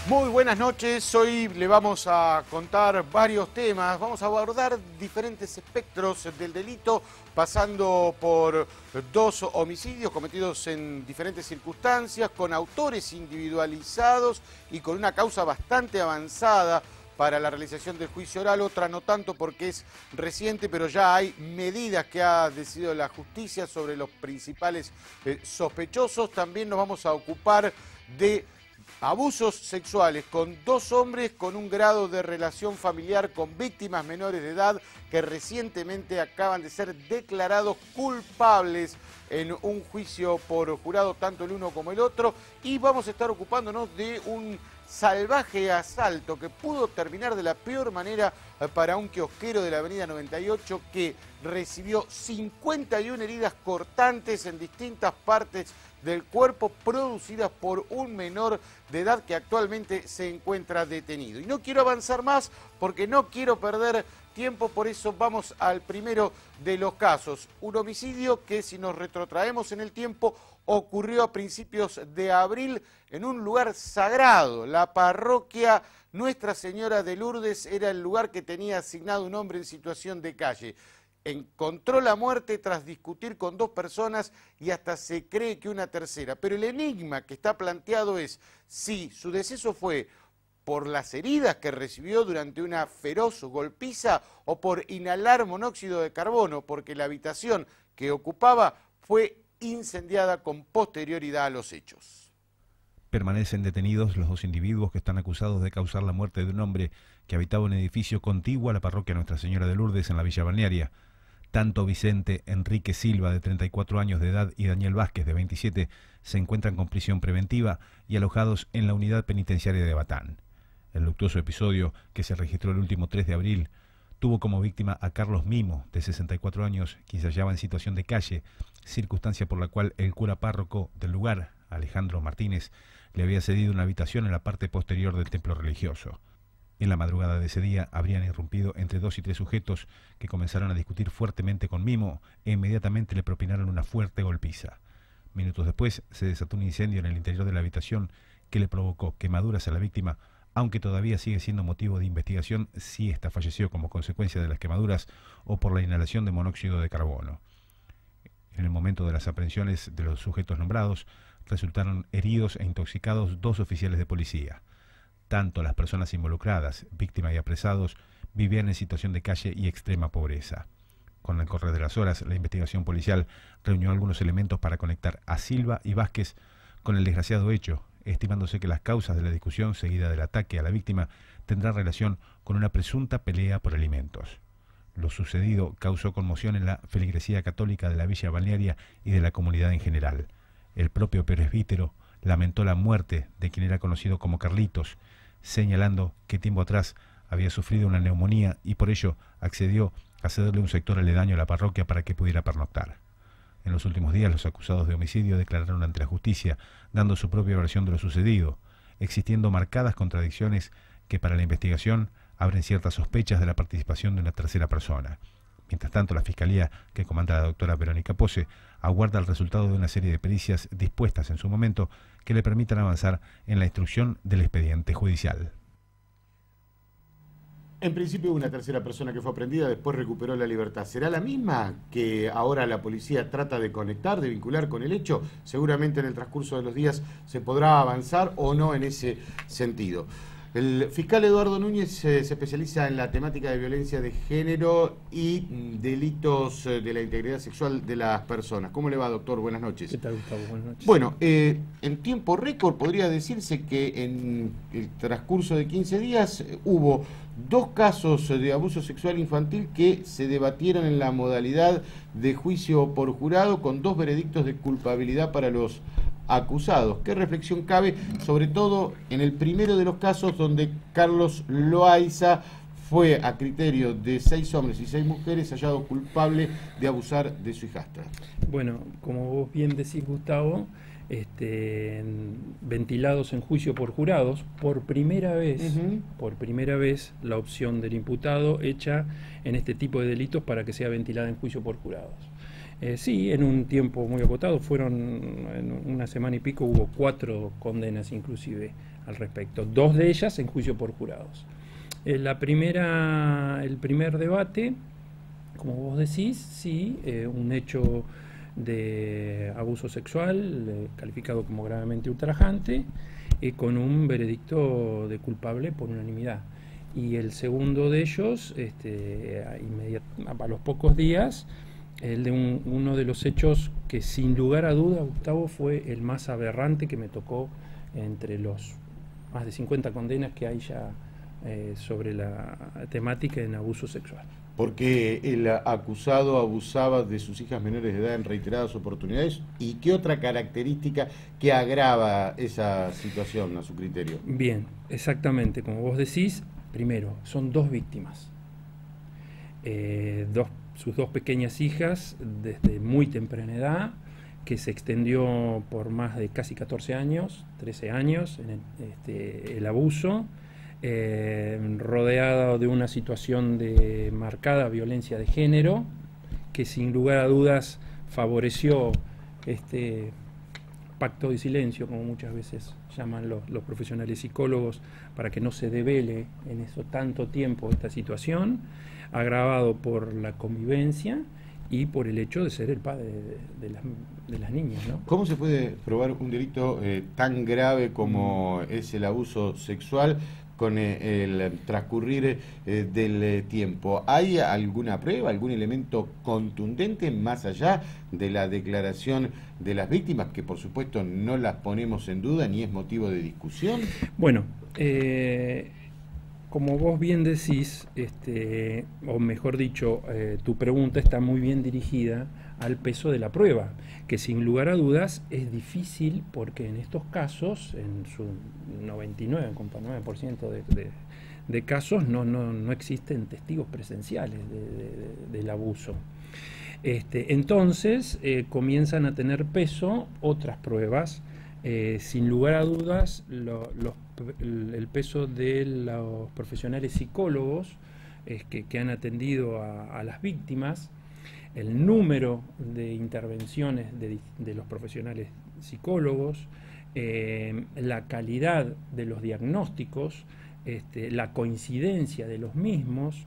Muy buenas noches, hoy le vamos a contar varios temas, vamos a abordar diferentes espectros del delito, pasando por dos homicidios cometidos en diferentes circunstancias, con autores individualizados y con una causa bastante avanzada para la realización del juicio oral, otra no tanto porque es reciente, pero ya hay medidas que ha decidido la justicia sobre los principales sospechosos. También nos vamos a ocupar de abusos sexuales con dos hombres con un grado de relación familiar con víctimas menores de edad que recientemente acaban de ser declarados culpables en un juicio por jurado, tanto el uno como el otro, y vamos a estar ocupándonos de un salvaje asalto que pudo terminar de la peor manera para un kiosquero de la avenida 98 que recibió 51 heridas cortantes en distintas partes del cuerpo producidas por un menor de edad que actualmente se encuentra detenido. Y no quiero avanzar más porque no quiero perder tiempo, por eso vamos al primero de los casos. Un homicidio que, si nos retrotraemos en el tiempo, ocurrió a principios de abril en un lugar sagrado. La parroquia Nuestra Señora de Lourdes era el lugar que tenía asignado un hombre en situación de calle. Encontró la muerte tras discutir con dos personas y hasta se cree que una tercera. Pero el enigma que está planteado es si su deceso fue por las heridas que recibió durante una feroz golpiza o por inhalar monóxido de carbono, porque la habitación que ocupaba fue incendiada con posterioridad a los hechos. Permanecen detenidos los dos individuos que están acusados de causar la muerte de un hombre que habitaba un edificio contiguo a la parroquia Nuestra Señora de Lourdes en la Villa Balnearia. Tanto Vicente Enrique Silva, de 34 años de edad, y Daniel Vázquez, de 27, se encuentran con prisión preventiva y alojados en la unidad penitenciaria de Batán. El luctuoso episodio, que se registró el último 3 de abril, tuvo como víctima a Carlos Mimo, de 64 años, quien se hallaba en situación de calle, circunstancia por la cual el cura párroco del lugar, Alejandro Martínez, le había cedido una habitación en la parte posterior del templo religioso. En la madrugada de ese día habrían irrumpido entre 2 y 3 sujetos que comenzaron a discutir fuertemente con Mimo e inmediatamente le propinaron una fuerte golpiza. Minutos después se desató un incendio en el interior de la habitación que le provocó quemaduras a la víctima, aunque todavía sigue siendo motivo de investigación si ésta falleció como consecuencia de las quemaduras o por la inhalación de monóxido de carbono. En el momento de las aprehensiones de los sujetos nombrados, resultaron heridos e intoxicados 2 oficiales de policía. Tanto las personas involucradas, víctimas y apresados, vivían en situación de calle y extrema pobreza. Con el correr de las horas, la investigación policial reunió algunos elementos para conectar a Silva y Vázquez con el desgraciado hecho, estimándose que las causas de la discusión seguida del ataque a la víctima tendrán relación con una presunta pelea por alimentos. Lo sucedido causó conmoción en la feligresía católica de la Villa Balnearia y de la comunidad en general. El propio presbítero lamentó la muerte de quien era conocido como Carlitos, señalando que tiempo atrás había sufrido una neumonía y por ello accedió a cederle un sector aledaño a la parroquia para que pudiera pernoctar. En los últimos días los acusados de homicidio declararon ante la justicia, dando su propia versión de lo sucedido, existiendo marcadas contradicciones que para la investigación abren ciertas sospechas de la participación de una tercera persona. Mientras tanto, la Fiscalía, que comanda la doctora Verónica Pose, aguarda el resultado de una serie de pericias dispuestas en su momento que le permitan avanzar en la instrucción del expediente judicial. En principio una tercera persona que fue aprendida, después recuperó la libertad. ¿Será la misma que ahora la policía trata de conectar, de vincular con el hecho? Seguramente en el transcurso de los días se podrá avanzar o no en ese sentido. El fiscal Eduardo Núñez se especializa en la temática de violencia de género y delitos de la integridad sexual de las personas. ¿Cómo le va, doctor? Buenas noches. ¿Qué tal, Gustavo? Buenas noches. Bueno, en tiempo récord podría decirse que en el transcurso de 15 días hubo 2 casos de abuso sexual infantil que se debatieron en la modalidad de juicio por jurado con 2 veredictos de culpabilidad para los acusados. ¿Qué reflexión cabe, sobre todo en el primero de los casos donde Carlos Loaiza fue, a criterio de 6 hombres y 6 mujeres, hallado culpable de abusar de su hijastra? Bueno, como vos bien decís, Gustavo, ventilados en juicio por jurados, por primera vez la opción del imputado hecha en este tipo de delitos para que sea ventilada en juicio por jurados. Sí, en un tiempo muy acotado, en una semana y pico hubo 4 condenas inclusive al respecto, 2 de ellas en juicio por jurados. El primer debate, como vos decís, sí, un hecho de abuso sexual calificado como gravemente ultrajante, con un veredicto de culpable por unanimidad. Y el segundo de ellos, a los pocos días, el de uno de los hechos que sin lugar a duda, Gustavo, fue el más aberrante que me tocó entre los más de 50 condenas que hay ya sobre la temática en abuso sexual. Porque el acusado abusaba de sus hijas menores de edad en reiteradas oportunidades. ¿Y qué otra característica que agrava esa situación a su criterio? Bien, exactamente, como vos decís, primero, son 2 víctimas. Sus 2 pequeñas hijas desde muy temprana edad, que se extendió por más de casi 14 años, 13 años, en el abuso, rodeada de una situación de marcada violencia de género, que sin lugar a dudas favoreció este pacto de silencio, como muchas veces llaman los profesionales psicólogos, para que no se devele en eso tanto tiempo esta situación, agravado por la convivencia y por el hecho de ser el padre de las niñas, ¿no? ¿Cómo se puede probar un delito tan grave como es el abuso sexual con el transcurrir del tiempo? ¿Hay alguna prueba, algún elemento contundente más allá de la declaración de las víctimas, que por supuesto no las ponemos en duda ni es motivo de discusión? Bueno, como vos bien decís, o mejor dicho, tu pregunta está muy bien dirigida al peso de la prueba, que sin lugar a dudas es difícil porque en estos casos, en su 99,9% de casos, no existen testigos presenciales del abuso. Entonces comienzan a tener peso otras pruebas, sin lugar a dudas el peso de los profesionales psicólogos que han atendido a las víctimas, el número de intervenciones de los profesionales psicólogos, la calidad de los diagnósticos, la coincidencia de los mismos,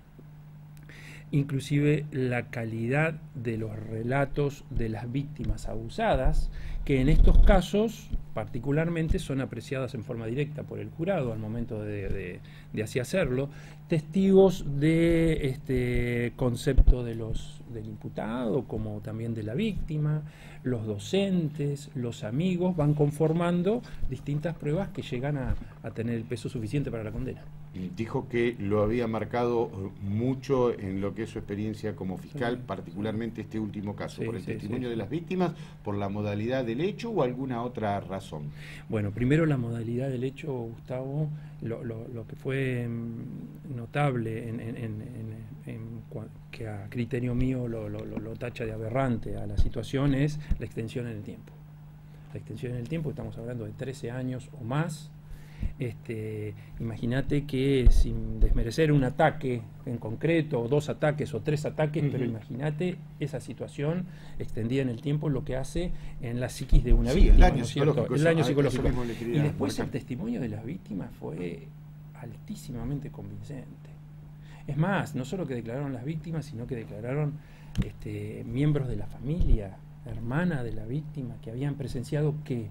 inclusive la calidad de los relatos de las víctimas abusadas, que en estos casos particularmente son apreciadas en forma directa por el jurado al momento de así hacerlo, testigos de concepto del imputado como también de la víctima, los docentes, los amigos, van conformando distintas pruebas que llegan a tener el peso suficiente para la condena. Dijo que lo había marcado mucho en lo que es su experiencia como fiscal, Sí. particularmente este último caso, Sí, por el sí, testimonio sí. de las víctimas, por la modalidad del hecho o alguna otra razón. Bueno, primero la modalidad del hecho, Gustavo, lo que fue notable que a criterio mío lo tacha de aberrante a la situación es la extensión en el tiempo. La extensión en el tiempo, estamos hablando de 13 años o más. Imagínate que, sin desmerecer un ataque en concreto, o 2 ataques o 3 ataques, pero imagínate esa situación extendida en el tiempo, lo que hace en la psiquis de una víctima. El daño ¿no es cierto? psicológico. El daño Eso psicológico. mismo le quería Y después el marcar. testimonio de las víctimas fue altísimamente convincente. Es más, no solo que declararon las víctimas, sino que declararon miembros de la familia, hermana de la víctima, que habían presenciado que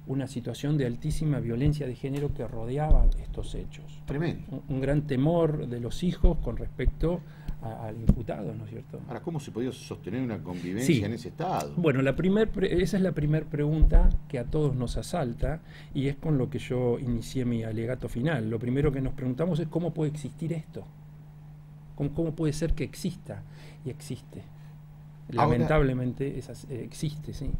una situación de altísima violencia de género que rodeaba estos hechos. Tremendo. Un gran temor de los hijos con respecto al imputado, ¿no es cierto? Ahora, ¿cómo se podía sostener una convivencia Sí. en ese estado? Bueno, esa es la primera pregunta que a todos nos asalta y es con lo que yo inicié mi alegato final. Lo primero que nos preguntamos es cómo puede existir esto. ¿Cómo puede ser que exista? Y existe. Lamentablemente existe, sí.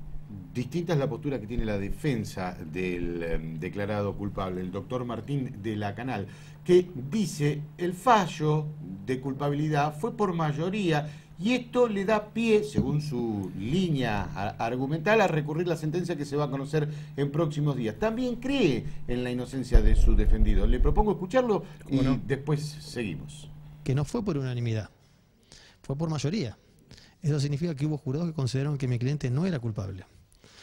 Distinta es la postura que tiene la defensa del declarado culpable, el doctor Martín de la Canal, que dice el fallo de culpabilidad fue por mayoría y esto le da pie, según su línea argumental, a recurrir la sentencia que se va a conocer en próximos días. También cree en la inocencia de su defendido. Le propongo escucharlo y después seguimos. Que no fue por unanimidad, fue por mayoría. Eso significa que hubo jurados que consideraron que mi cliente no era culpable.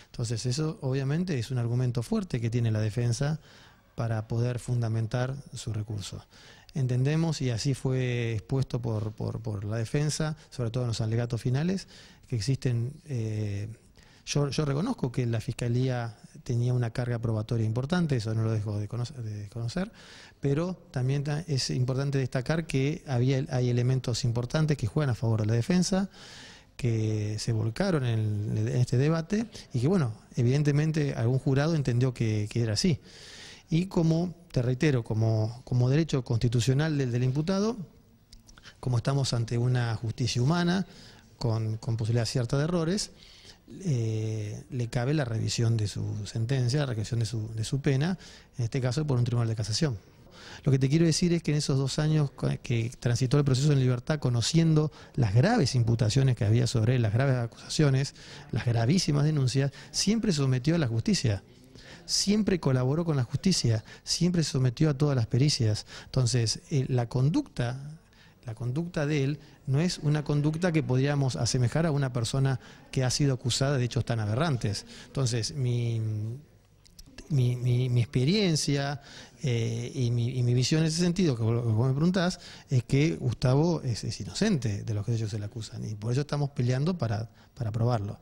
Entonces eso obviamente es un argumento fuerte que tiene la defensa para poder fundamentar su recurso. Entendemos, y así fue expuesto por la defensa, sobre todo en los alegatos finales, que existen... Yo reconozco que la Fiscalía tenía una carga probatoria importante, eso no lo dejo de conocer, pero también es importante destacar que hay elementos importantes que juegan a favor de la defensa, que se volcaron en este debate y que, bueno, evidentemente algún jurado entendió que era así. Y como, te reitero, como derecho constitucional del imputado, como estamos ante una justicia humana, con posibilidad cierta de errores, le cabe la revisión de su sentencia, la revisión de su pena, en este caso por un tribunal de casación. Lo que te quiero decir es que en esos 2 años que transitó el proceso en libertad, conociendo las graves imputaciones que había sobre él, las graves acusaciones, las gravísimas denuncias, siempre se sometió a la justicia. Siempre colaboró con la justicia, siempre se sometió a todas las pericias. Entonces, la conducta de él no es una conducta que podríamos asemejar a una persona que ha sido acusada de hechos tan aberrantes. Entonces, mi experiencia y mi visión en ese sentido, que vos me preguntás, es que Gustavo es inocente de los que ellos se le acusan, y por eso estamos peleando para probarlo.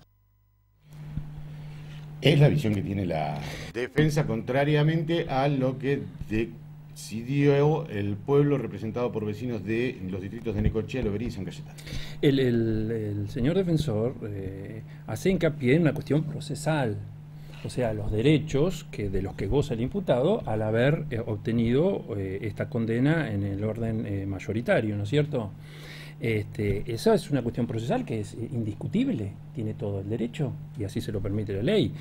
Es la visión que tiene la defensa, contrariamente a lo que decidió el pueblo representado por vecinos de los distritos de Necochea, Lobería y San Cayetano. El señor defensor hace hincapié en una cuestión procesal, o sea, los derechos de los que goza el imputado al haber obtenido esta condena en el orden mayoritario, ¿no es cierto? Esa es una cuestión procesal que es indiscutible, tiene todo el derecho y así se lo permite la ley.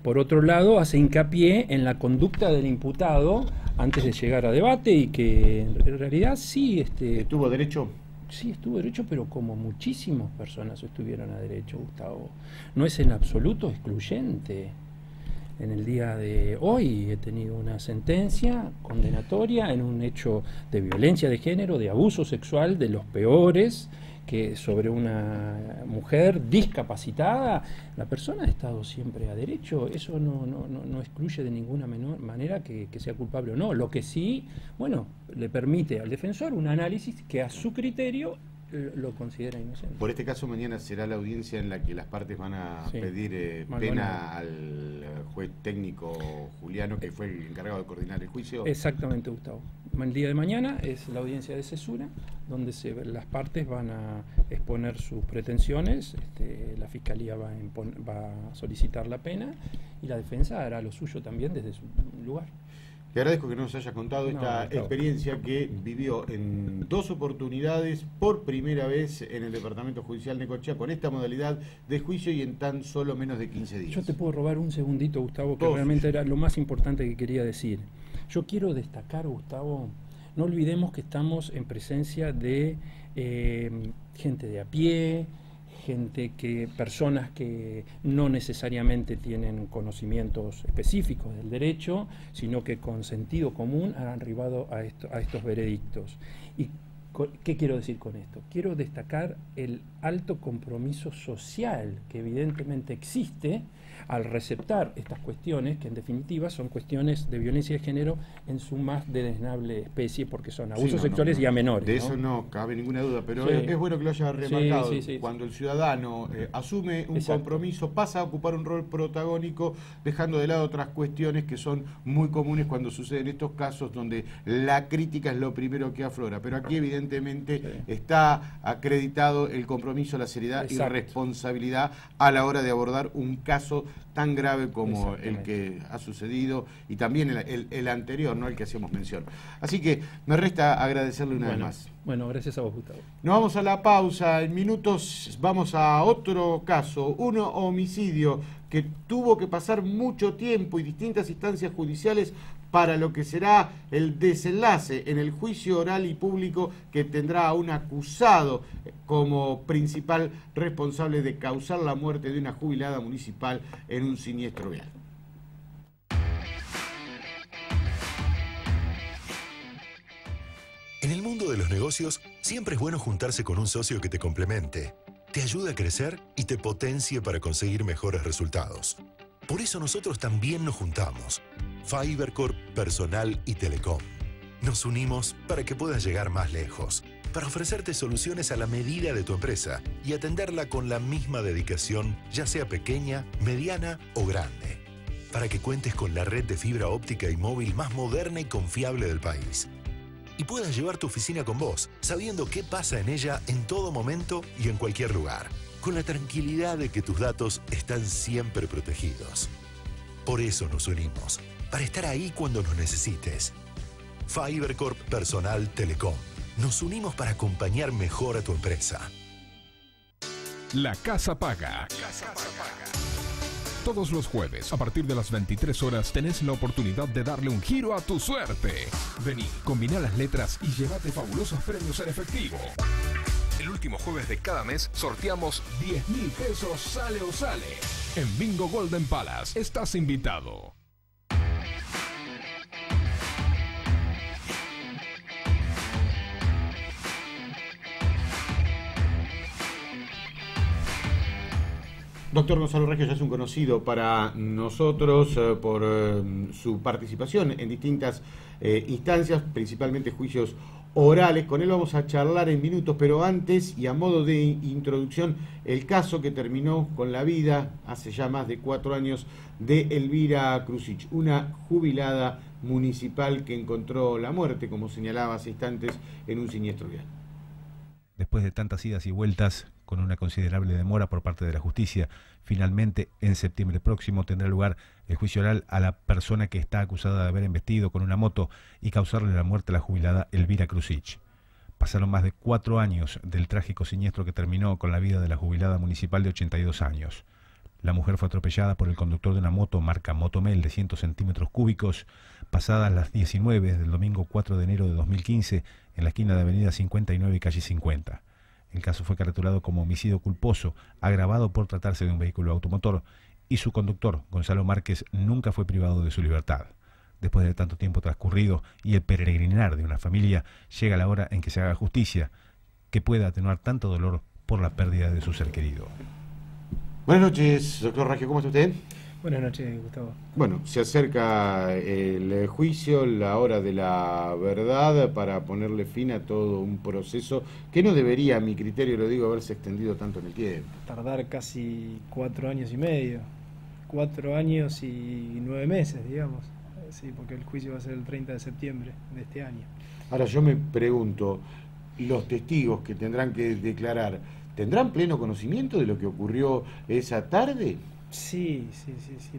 Por otro lado, hace hincapié en la conducta del imputado antes de llegar a debate y que en realidad sí... ¿Tuvo derecho? Sí, estuvo derecho, pero como muchísimas personas estuvieron a derecho, Gustavo. No es en absoluto excluyente. En el día de hoy he tenido una sentencia condenatoria en un hecho de violencia de género, de abuso sexual, de los peores, que sobre una mujer discapacitada. La persona ha estado siempre a derecho, eso no excluye de ninguna manera que sea culpable o no. Lo que sí, bueno, le permite al defensor un análisis que a su criterio lo considera inocente. Por este caso, mañana será la audiencia en la que las partes van a pedir pena al juez técnico Juliano, que fue el encargado de coordinar el juicio. Exactamente, Gustavo. El día de mañana es la audiencia de cesura, donde las partes van a exponer sus pretensiones, la Fiscalía va a solicitar la pena y la defensa hará lo suyo también desde su lugar. Le agradezco que nos haya contado esta experiencia que vivió en 2 oportunidades por primera vez en el Departamento Judicial de Necochea con esta modalidad de juicio y en tan solo menos de 15 días. Yo te puedo robar un segundito, Gustavo, que realmente era lo más importante que quería decir. Yo quiero destacar, Gustavo, no olvidemos que estamos en presencia de gente de a pie, personas que no necesariamente tienen conocimientos específicos del derecho, sino que con sentido común han arribado a estos veredictos. ¿Y qué quiero decir con esto? Quiero destacar el alto compromiso social que evidentemente existe al receptar estas cuestiones, que en definitiva son cuestiones de violencia de género en su más desdeñable especie, porque son abusos sexuales y a menores. De eso no cabe ninguna duda, pero es bueno que lo haya remarcado. Cuando el ciudadano asume un compromiso, pasa a ocupar un rol protagónico, dejando de lado otras cuestiones que son muy comunes cuando suceden estos casos, donde la crítica es lo primero que aflora. Pero aquí evidentemente está acreditado el compromiso, la seriedad y responsabilidad a la hora de abordar un caso tan grave como el que ha sucedido y también el anterior, ¿no? El que hacíamos mención. Así que me resta agradecerle una vez más. Bueno, gracias a vos, Gustavo. Nos vamos a la pausa. En minutos vamos a otro caso, un homicidio que tuvo que pasar mucho tiempo y distintas instancias judiciales para lo que será el desenlace en el juicio oral y público que tendrá a un acusado como principal responsable de causar la muerte de una jubilada municipal en un siniestro vial. En el mundo de los negocios, siempre es bueno juntarse con un socio que te complemente. te ayude a crecer y te potencie para conseguir mejores resultados. Por eso nosotros también nos juntamos. FiberCorp, Personal y Telecom. Nos unimos para que puedas llegar más lejos, para ofrecerte soluciones a la medida de tu empresa y atenderla con la misma dedicación, ya sea pequeña, mediana o grande. Para que cuentes con la red de fibra óptica y móvil más moderna y confiable del país. Y puedas llevar tu oficina con vos, sabiendo qué pasa en ella en todo momento y en cualquier lugar, con la tranquilidad de que tus datos están siempre protegidos. Por eso nos unimos, para estar ahí cuando nos necesites. FiberCorp, Personal, Telecom. Nos unimos para acompañar mejor a tu empresa. La Casa Paga. Todos los jueves, a partir de las 23 horas, tenés la oportunidad de darle un giro a tu suerte. Vení, combina las letras y llévate fabulosos premios en efectivo. El último jueves de cada mes sorteamos 10.000 pesos sale o sale. En Bingo Golden Palace estás invitado. Doctor Gonzalo Reggio ya es un conocido para nosotros por su participación en distintas instancias, principalmente juicios orales. Con él vamos a charlar en minutos, pero antes y a modo de introducción, el caso que terminó con la vida hace ya más de 4 años de Elvira Krusich, una jubilada municipal que encontró la muerte, como señalaba hace instantes, en un siniestro vial. Después de tantas idas y vueltas, con una considerable demora por parte de la justicia, finalmente en septiembre próximo tendrá lugar el juicio oral a la persona que está acusada de haber embestido con una moto y causarle la muerte a la jubilada Elvira Krusich. Pasaron más de 4 años del trágico siniestro que terminó con la vida de la jubilada municipal de 82 años. La mujer fue atropellada por el conductor de una moto marca Motomel de 100 centímetros cúbicos, pasadas las 19 del domingo 4 de enero de 2015, en la esquina de Avenida 59 y calle 50. El caso fue caratulado como homicidio culposo, agravado por tratarse de un vehículo automotor, y su conductor, Gonzalo Márquez, nunca fue privado de su libertad. Después de tanto tiempo transcurrido y el peregrinar de una familia, llega la hora en que se haga justicia, que pueda atenuar tanto dolor por la pérdida de su ser querido. Buenas noches, doctor Reggio, ¿cómo está usted? Buenas noches, Gustavo. Bueno, se acerca el juicio, la hora de la verdad, para ponerle fin a todo un proceso que no debería, a mi criterio lo digo, haberse extendido tanto en el tiempo. Tardar casi 4 años y medio, 4 años y 9 meses, digamos. Sí, porque el juicio va a ser el 30 de septiembre de este año. Ahora yo me pregunto, los testigos que tendrán que declarar, ¿tendrán pleno conocimiento de lo que ocurrió esa tarde? Sí,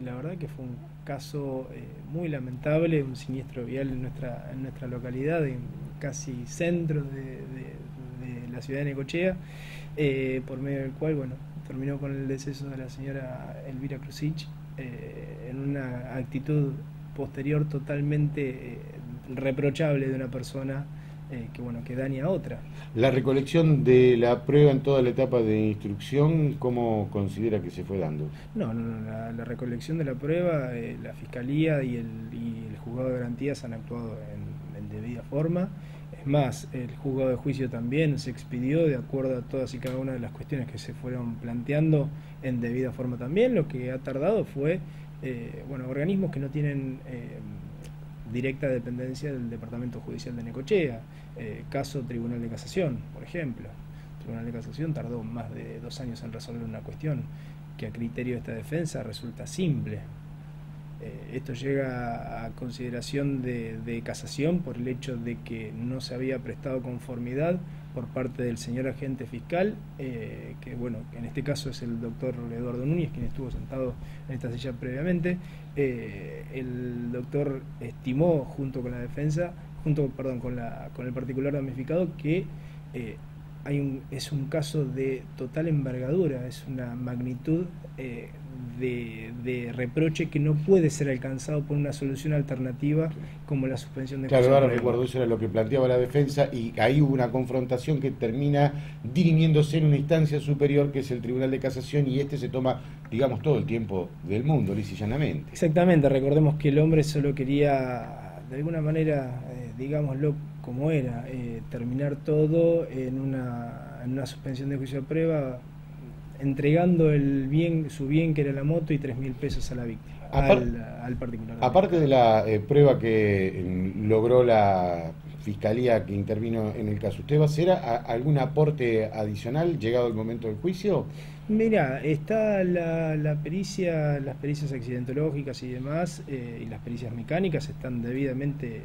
la verdad que fue un caso muy lamentable, un siniestro vial en nuestra localidad, en casi centro de la ciudad de Necochea, por medio del cual, bueno, terminó con el deceso de la señora Elvira Krusich, en una actitud posterior totalmente reprochable de una persona que daña a otra. La recolección de la prueba en toda la etapa de instrucción, ¿cómo considera que se fue dando? No, la recolección de la prueba, la Fiscalía y el Juzgado de Garantías han actuado en debida forma. Es más, el Juzgado de Juicio también se expidió de acuerdo a todas y cada una de las cuestiones que se fueron planteando en debida forma también. Lo que ha tardado fue, organismos que no tienen directa dependencia del Departamento Judicial de Necochea, caso Tribunal de Casación, por ejemplo. El Tribunal de Casación tardó más de 2 años en resolver una cuestión que a criterio de esta defensa resulta simple. Esto llega a consideración de casación por el hecho de que no se había prestado conformidad por parte del señor agente fiscal, que en este caso es el doctor Eduardo Núñez, quien estuvo sentado en esta silla previamente. El doctor estimó junto con la defensa, con el particular damnificado, que es un caso de total envergadura, es una magnitud de reproche que no puede ser alcanzado por una solución alternativa como la suspensión de juicio. Claro, ahora recuerdo, eso era lo que planteaba la defensa, y ahí hubo una confrontación que termina dirimiéndose en una instancia superior, que es el Tribunal de Casación, y se toma, digamos, todo el tiempo del mundo, lisa y llanamente. Exactamente, recordemos que el hombre solo quería, de alguna manera, digámoslo como era, terminar todo en una suspensión de juicio de prueba, entregando su bien que era la moto y 3.000 pesos a la víctima, al particular. Aparte de la prueba que logró la Fiscalía que intervino en el caso, ¿usted va a hacer algún aporte adicional llegado el momento del juicio? Mira, está la pericia, las pericias accidentológicas y demás, y las pericias mecánicas están debidamente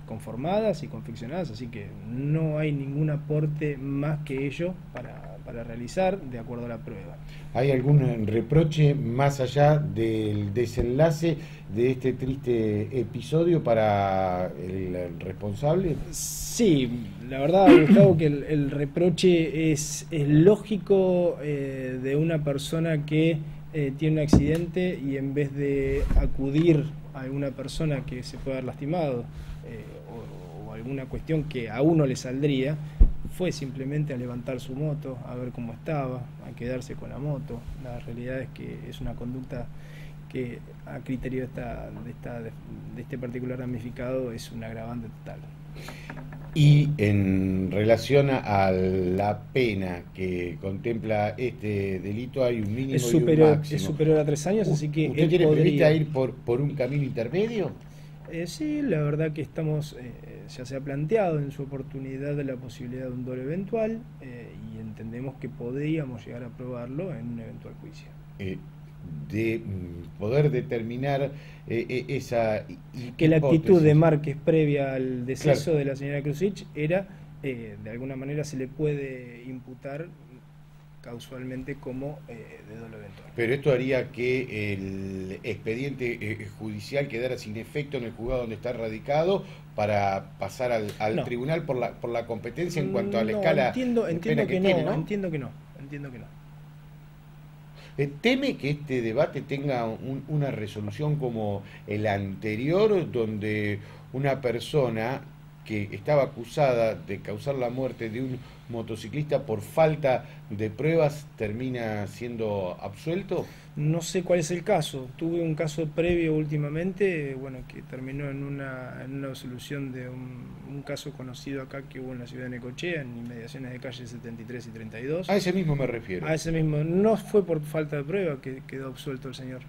conformadas y confeccionadas, así que no hay ningún aporte más que ello para realizar de acuerdo a la prueba. ¿Hay algún reproche más allá del desenlace de este triste episodio para el responsable? Sí, la verdad, Gustavo, que el reproche es lógico de una persona que tiene un accidente y en vez de acudir a alguna persona que se pueda haber lastimado o alguna cuestión que a uno le saldría, fue simplemente a levantar su moto, a ver cómo estaba, a quedarse con la moto. La realidad es que es una conducta que a criterio de este particular damnificado es un agravante total. Y en relación a la pena que contempla este delito, hay un mínimo y un máximo. Es superior a 3 años, así que ¿Usted tiene prevista ir por un camino intermedio? Sí, la verdad que estamos, ya se ha planteado en su oportunidad la posibilidad de un dolo eventual y entendemos que podríamos llegar a aprobarlo en un eventual juicio. De poder determinar esa que la actitud de Márquez previa al deceso, claro, de la señora Krusich era, de alguna manera se le puede imputar causalmente como de dolo eventual. Pero esto haría que el expediente judicial quedara sin efecto en el juzgado donde está radicado para pasar al No. tribunal por la competencia en cuanto a la escala entiendo de que pena que tiene, ¿no? entiendo que no. ¿Teme que este debate tenga una resolución como el anterior, donde una persona que estaba acusada de causar la muerte de un motociclista por falta de pruebas termina siendo absuelto? No sé cuál es el caso. Tuve un caso previo últimamente, bueno, que terminó en una absolución de un caso conocido acá que hubo en la ciudad de Necochea, en inmediaciones de calle 73 y 32. A ese mismo me refiero. A ese mismo. No fue por falta de prueba que quedó absuelto el señor.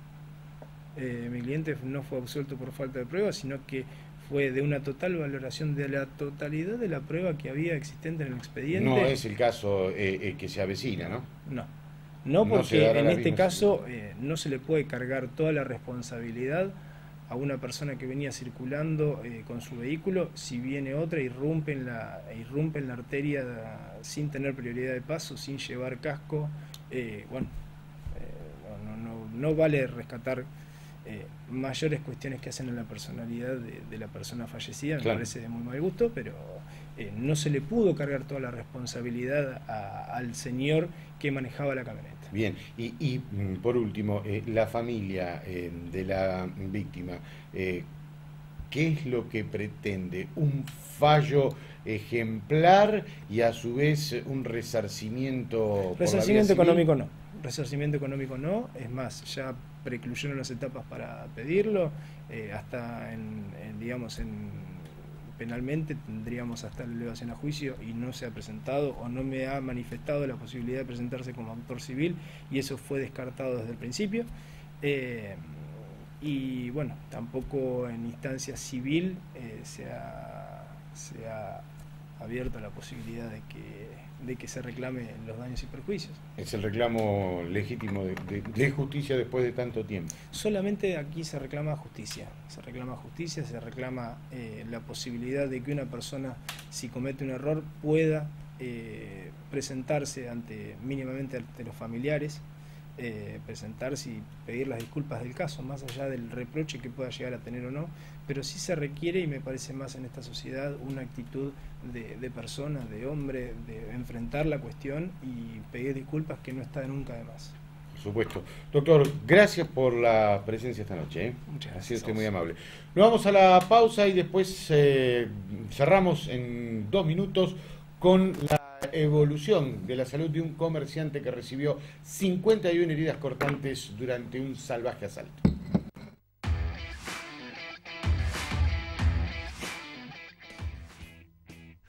Mi cliente no fue absuelto por falta de prueba, sino que fue de una total valoración de la totalidad de la prueba que había existente en el expediente. No es el caso que se avecina, ¿no? No, porque en este caso situación. no se le puede cargar toda la responsabilidad a una persona que venía circulando con su vehículo si viene otra irrumpe en la arteria sin tener prioridad de paso, sin llevar casco. No vale rescatar mayores cuestiones que hacen a la personalidad de la persona fallecida, me parece de muy mal gusto, pero no se le pudo cargar toda la responsabilidad al señor que manejaba la camioneta. Bien, y por último, la familia de la víctima, ¿qué es lo que pretende? ¿Un fallo ejemplar y a su vez un resarcimiento? Resarcimiento económico no. Resarcimiento económico no, es más, ya precluyeron las etapas para pedirlo, hasta penalmente tendríamos hasta la elevación a juicio y no se ha presentado o no me ha manifestado la posibilidad de presentarse como autor civil y eso fue descartado desde el principio. Y bueno, tampoco en instancia civil se ha abierto la posibilidad de que se reclame los daños y perjuicios. Es el reclamo legítimo de justicia después de tanto tiempo. Solamente aquí se reclama justicia, se reclama la posibilidad de que una persona, si comete un error, pueda presentarse mínimamente ante los familiares, presentarse y pedir las disculpas del caso, más allá del reproche que pueda llegar a tener o no, pero sí se requiere, y me parece más en esta sociedad, una actitud de persona, de hombre, de enfrentar la cuestión y pedir disculpas, que no está nunca de más. Por supuesto. Doctor, gracias por la presencia esta noche. Muchas gracias. Ha sido usted muy amable. Nos vamos a la pausa y después cerramos en 2 minutos con la evolución de la salud de un comerciante que recibió 51 heridas cortantes durante un salvaje asalto.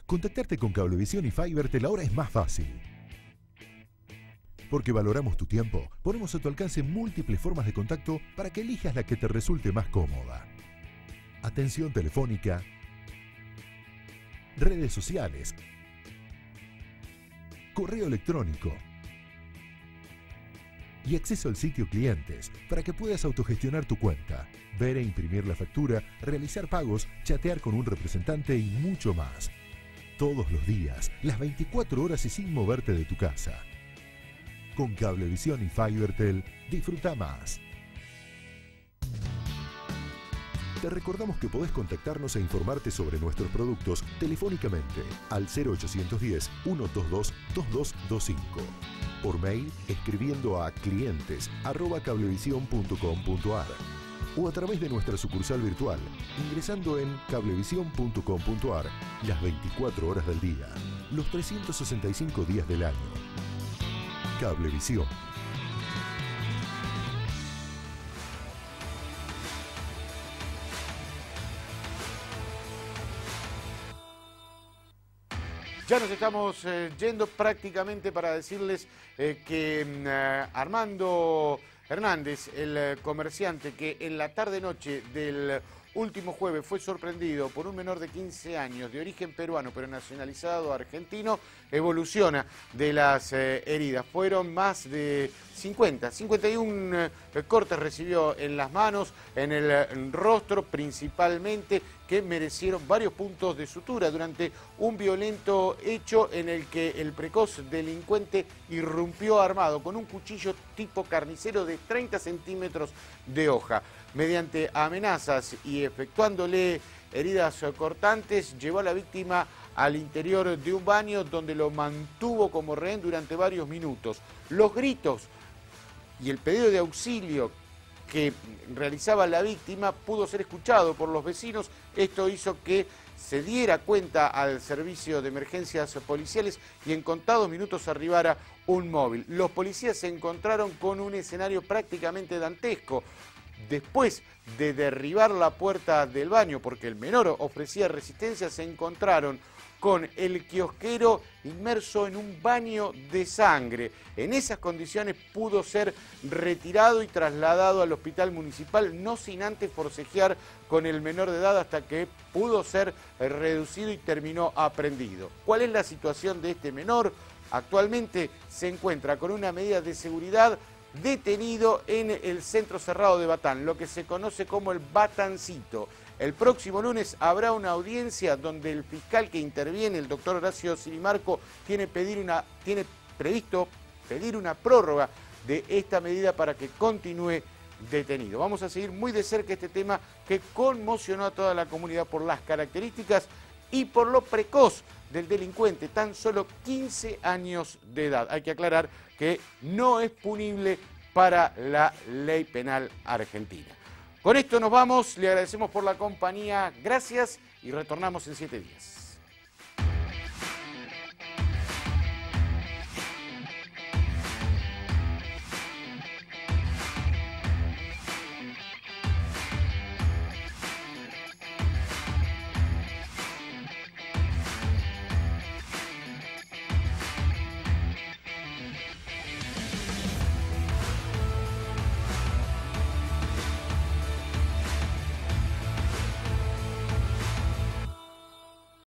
Contactarte con Cablevisión y Fivertel ahora es más fácil. Porque valoramos tu tiempo, ponemos a tu alcance múltiples formas de contacto para que elijas la que te resulte más cómoda. Atención telefónica, redes sociales, correo electrónico y acceso al sitio clientes para que puedas autogestionar tu cuenta, ver e imprimir la factura, realizar pagos, chatear con un representante y mucho más. Todos los días, las 24 horas y sin moverte de tu casa. Con Cablevisión y Fibertel, disfruta más. Te recordamos que podés contactarnos e informarte sobre nuestros productos telefónicamente al 0810-122-2225. Por mail escribiendo a clientes@cablevisión.com.ar o a través de nuestra sucursal virtual ingresando en cablevision.com.ar las 24 horas del día, los 365 días del año. Cablevisión. Ya nos estamos yendo prácticamente para decirles que Armando Hernández, el comerciante que en la tarde-noche del último jueves fue sorprendido por un menor de 15 años de origen peruano pero nacionalizado argentino, evoluciona de las heridas. Fueron más de 51 cortes recibió en las manos, en el rostro principalmente, que merecieron varios puntos de sutura durante un violento hecho en el que el precoz delincuente irrumpió armado con un cuchillo tipo carnicero de 30 centímetros de hoja. Mediante amenazas y efectuándole heridas cortantes, llevó a la víctima al interior de un baño donde lo mantuvo como rehén durante varios minutos. Los gritos y el pedido de auxilio que realizaba la víctima pudo ser escuchado por los vecinos. Esto hizo que se diera cuenta al servicio de emergencias policiales y en contados minutos arribara un móvil. Los policías se encontraron con un escenario prácticamente dantesco. Después de derribar la puerta del baño, porque el menor ofrecía resistencia, se encontraron con el kiosquero inmerso en un baño de sangre. En esas condiciones pudo ser retirado y trasladado al hospital municipal, no sin antes forcejear con el menor de edad hasta que pudo ser reducido y terminó aprehendido. ¿Cuál es la situación de este menor? Actualmente se encuentra con una medida de seguridad detenido en el centro cerrado de Batán, lo que se conoce como el Batancito. El próximo lunes habrá una audiencia donde el fiscal que interviene, el doctor Horacio Sirimarco, tiene previsto pedir una prórroga de esta medida para que continúe detenido. Vamos a seguir muy de cerca este tema que conmocionó a toda la comunidad por las características y por lo precoz del delincuente, tan solo 15 años de edad. Hay que aclarar que no es punible para la ley penal argentina. Con esto nos vamos, le agradecemos por la compañía, gracias y retornamos en 7 días.